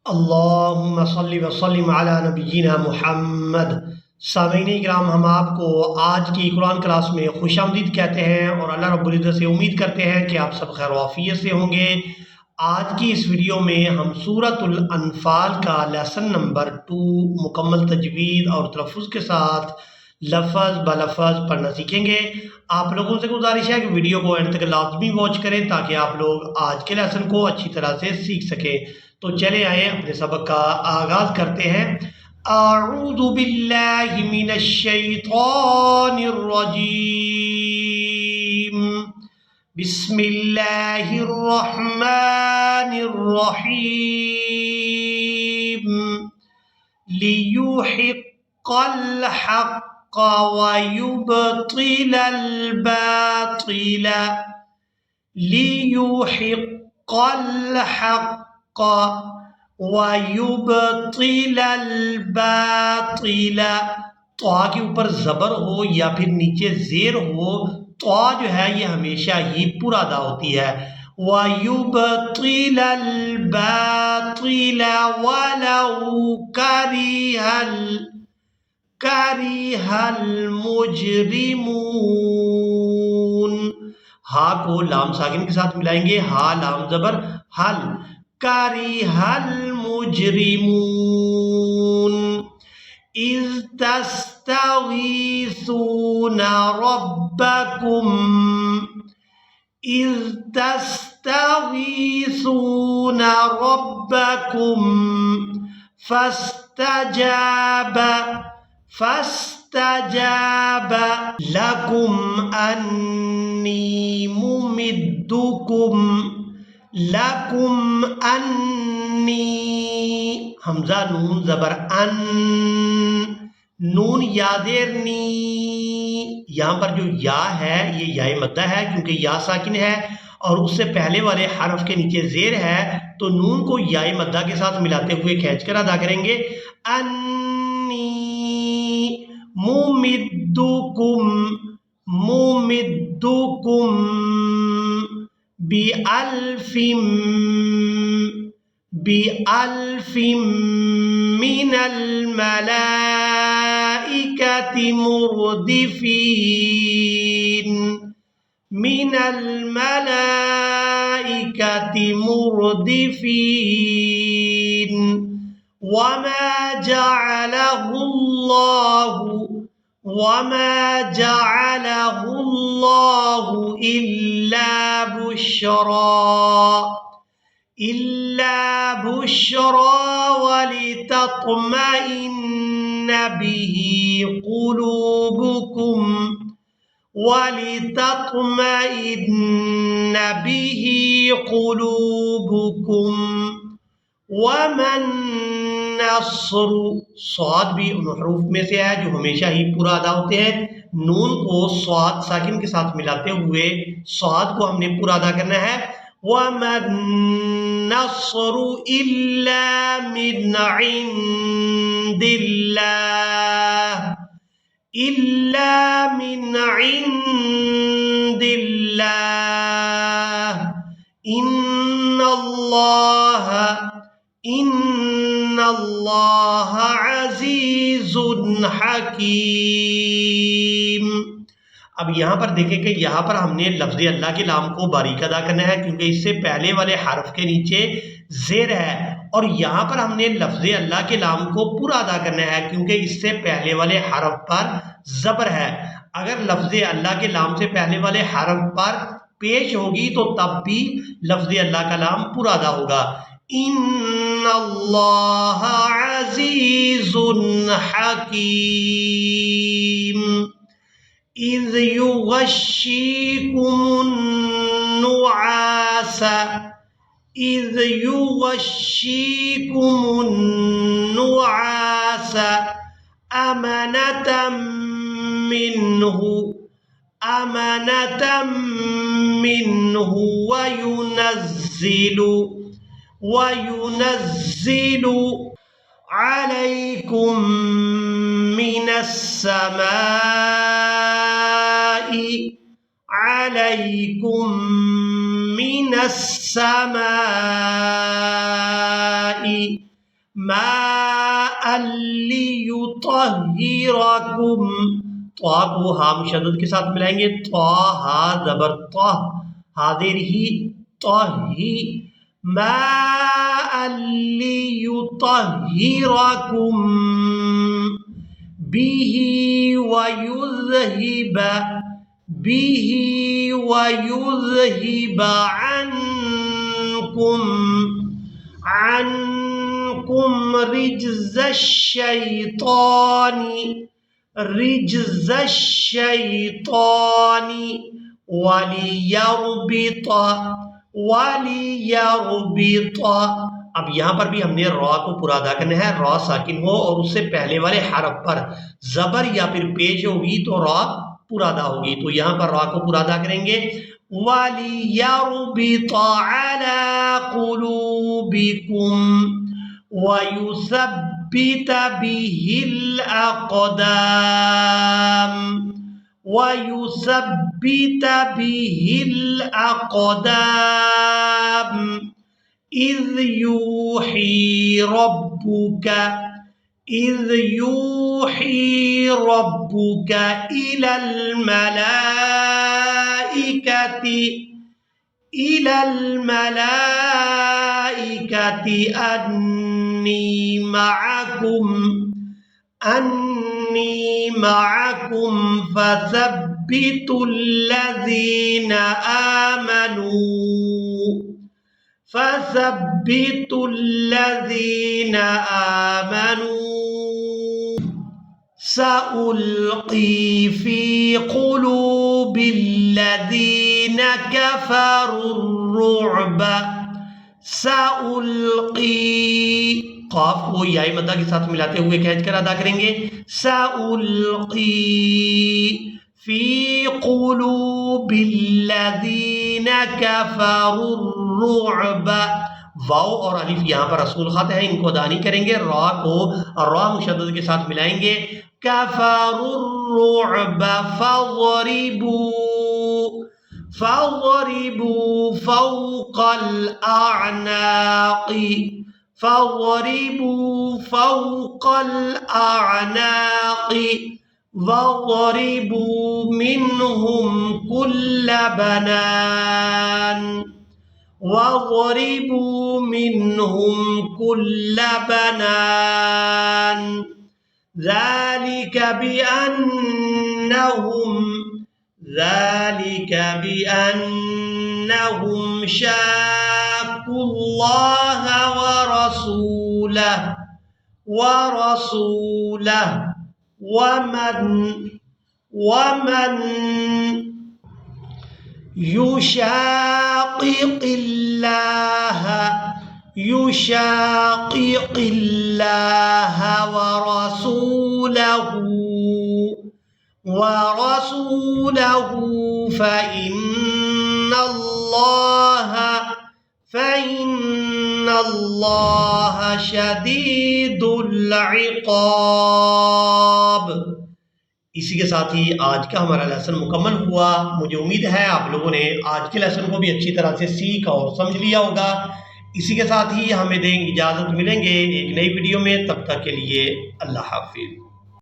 अल्लाहुम्मा सल्लि व सल्लिम अला नबिय्यिना मुहम्मद। सामीन इकराम, हम आपको आज की कुरान क्लास में खुशामदीद कहते हैं और अल्लाह रब्बुल इज़्ज़त से उम्मीद करते हैं कि आप सब खैर वाफियत से होंगे। आज की इस वीडियो में हम सूरतुल अनफाल का लेसन नंबर 2 मुकम्मल तजवीद और तलफ़्फ़ुज़ के साथ लफ़ज़ ब लफ़ज़ पढ़ना सीखेंगे। आप लोगों से गुजारिश है कि वीडियो को एंड तक लाजमी वॉच करें ताकि आप लोग आज के लेसन को अच्छी तरह से सीख सकें। तो चले आए अपने सबक का आगाज करते हैं। अऊज़ु बिल्लाहि मिनश शैतानिर रजीम। बिस्मिल्लाहिर रहमानिर रहीम। लियुहिक्कल हक्क व युबतिलल बातिल। लियुहिक्कल हक्क वयुबतिलल बातिल। त्वा के ऊपर ज़बर हो या फिर नीचे ज़ेर हो, त्वा जो है ये हमेशा ही पुरादा होती है। वयुबतिलल बातिल वलौ करिहल मुजरिमून। हा को लाम साकिन के साथ मिलाएंगे, हा लाम ज़बर हल। करिहल मुजरिमून। इज़ तस्तगीसूना रब्बकुम। इज़ तस्तगीसूना रब्बकुम फस्तजाब लकुम अन्नी मुमिद्दुकुम। लकुम अन्नी, हमजा नून ज़बर अन, नून यादेर नी। यहाँ पर जो या है ये याए मद्दा है क्योंकि या साकिन है और उससे पहले वाले हरफ के नीचे जेर है, तो नून को याए मद्दा के साथ मिलाते हुए खींचकर अदा करेंगे। अन्नी मुमिद्दुकुम, मुमिद्दुकुम बिअल्फिम मिनल मलाइकति मुर्दिफीन। मिनल मलाइकति मुर्दिफीन। वमा जअलहुल्लाहु इल्ला बुश्रा वलितत्मइन्न बिही क़ुलूबुकुम वमन नस्रु। स्वाद भी उन हरूफ में से है जो हमेशा ही पूरा अदा होते हैं। नून को स्वाद साकिन के साथ मिलाते हुए स्वाद को हमने पूरा अदा करना है। वमन नस्रु इल्ला मिन इंदिल्लाह। इल्ला मिन इंदिल्लाह। इन्नल्लाह अज़ीज़ुन हकीम। अब यहाँ पर देखें कि यहाँ पर हमने लफ्ज़ अल्लाह के लाम को बारीक अदा करना है क्योंकि इससे पहले वाले हरफ के नीचे ज़ेर है, और यहाँ पर हमने लफ्ज़ अल्लाह के लाम को पूरा अदा करना है क्योंकि इससे पहले वाले हरफ पर ज़बर है। अगर लफ्ज़ अल्लाह के लाम से पहले वाले हरफ पर पेश होगी तो तब भी लफ्ज़ अल्लाह का लाम पूरा अदा होगा। इन्नल्लाह अज़ीज़ुन हकीम। इज़ युग़श्शिकुमुन्नुआस अमनतम मिन्हु वयुनज़्ज़िलु अलैकुम मिनस समाई। अलैकुम मिनस समाई माअन लियुतहिरकुम, त्वा को हा मुशद्दद के साथ मिलाएंगे, त्वा हा ज़बर त्वा, हाज़िर ही तही, माअन लियुतहिरकुम बिही वयुज़हिब, बिही वयुज़हिब अन्कुम, अन्कुम रिज्ज़श-शैतानी, रिज्ज़श-शैतानी, वलियरबित, वलियरबित। अब यहाँ पर भी हमने रॉ को पूरा अदा करना है, रॉ साकिन हो और उससे पहले वाले हरफ पर जबर या फिर पेश होगी तो रॉ पूरा अदा होगी। तो यहाँ पर रॉ को पूरा अदा करेंगे, वलियरबित अला कुलूबिकुम वयुसब्बित बिहिल अक़दाम, वयुसब्बित बिहिल अक़दाम, इज़ यूही रब्बुका, इज़ यूही रब्बुका इलल मलाइकति, इलल मलाइकति अन्नी मअकुम, अन्नी मअकुम फसब्बितुल्लज़ीना आमनू, फसब्बितुल्लज़ीना आमनू, सउल्क़ी फ़ी क़ुलूबिल्लज़ीना कफ़रुर्रुअब, सउल्क़ी, क़ाफ़ को याए मद्दा के साथ मिलाते हुए खींच कर अदा करेंगे, सउल्क़ी फ़ी क़ुलूबिल्लज़ीना कफ़रुर्रुअब, वाव और अलिफ यहाँ पर रसूल ख़त है, इनको अदा नहीं करेंगे, रॉ को रॉ मुशद्दद के साथ मिलाएंगे, कफ़रुर्रुअब फ़ज़रिबू, फ़ज़रिबू फ़ौक़ल अअनाक़ि, फ़ज़रिबू फ़ौक़ल अअनाक़ि, वज़रिबू मिन्हुम कुल्ल बनान, वज़रिबू मिन्हुम कुल्ल बनान, ज़ालिक बिअन्नहुम, ज़ालिक बिअन्नहुम शाक़्क़ुल्लाह व रसूलह, व रसूलह, वमन युशाक़िक़िल्लाह, युशाक़िक़िल्लाह व रसूलहू फ़इन्नल्लाह शदीदुल इक़ाब। इसी के साथ ही आज का हमारा लेसन मुकम्मल हुआ। मुझे उम्मीद है आप लोगों ने आज के लेसन को भी अच्छी तरह से सीख और समझ लिया होगा। इसी के साथ ही हमें दें इजाज़त, मिलेंगे एक नई वीडियो में, तब तक के लिए अल्लाह हाफ़िज़।